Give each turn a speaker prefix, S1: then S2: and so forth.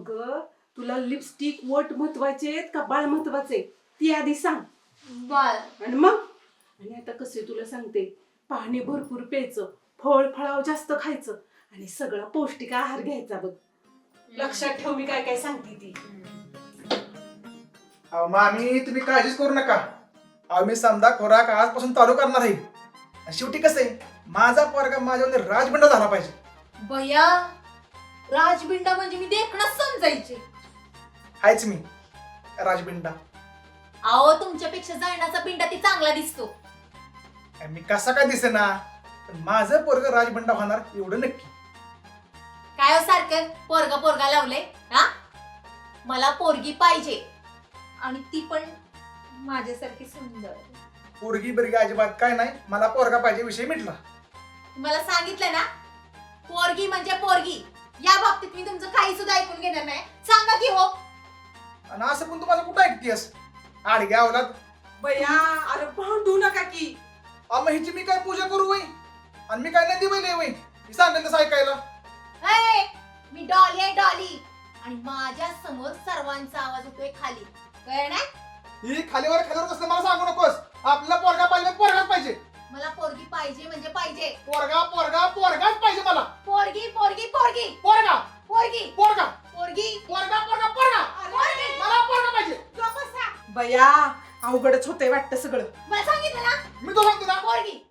S1: अगं तुला लिपस्टिक वट महत्वाचे आहेत का बाळ महत्वाचे ती आधी सांग.
S2: बाळ.
S1: आणि मग आणि आता कसे तुला सांगते, पाणी भरपूर प्यायचं, फळ फळाव जास्त खायचं आणि सगळा पौष्टिक आहार घ्यायचा बघ. लक्षात ठेव मी काय काय सांगते ती.
S3: अहो मामी तुम्ही काळजीच करू नका. अहो मी समजा खोराक आजपासून चालू करणार आहे. आणि शेवटी कसं आहे, माझा पोरगा माझ्यावर राजबंड झाला पाहिजे.
S2: भैया राजबिंडा म्हणजे मी देखणच समजायचे.
S3: हायच मी राजबिंडा.
S2: अहो तुमच्यापेक्षा जळणाचा बिंडा ती चांगला दिसतो.
S3: आणि मी कसा काय दिसेना, पण माझं पोरग राजबंडा होणार एवढं नक्की.
S2: काय हो सारखं पोरगा पोरगा लावले हा. मला पोरगी पाहिजे आणि ती पण माझ्यासारखी सुंदर.
S3: पोरगी बिरगी अजिबात काय नाही, मला पोरगा पाहिजे विषय मिटला.
S2: तुम्हाला सांगितलं ना, पोरगी म्हणजे पोरगी. या बाबतीत मी तुमचं काही सुद्धा ऐकून घेणार नाही. सांगा की हो.
S3: आणि असं पण तू माझं कुठं ऐकतेस आडग्या अवलाद.
S1: बया अरे भांडू नका की.
S3: मग हिची मी काय पूजा करू वय, आणि मी काय नदी बैल वय ही सांगेल तसं ऐकायला.
S2: ए, मी डॉली आहे डॉली आणि माझ्या समोर सर्वांचा आवाज होतोय खाली. कळलं ना?
S3: ही खालीवर असलं मला सांगू नकोस. आपल्याला पोरगा पाहिजे पोरगाच पाहिजे.
S2: मला पोरगी पाहिजे म्हणजे पाहिजे.
S3: पोरगा पोरगा पोरगाच पाहिजे मला.
S2: पोरगी पोरगी पोरगी
S3: पोरगा
S2: पोरगी
S3: पोरगा
S2: पोरगी
S3: पोरगा पोरगा पोरगा
S2: पोरगी.
S3: मला पोरगा पाहिजे.
S1: बया अवघडच होतंय वाटतं सगळं.
S2: मला सांगितलं ना,
S3: मी तो सांगतो ना.
S2: पोरगी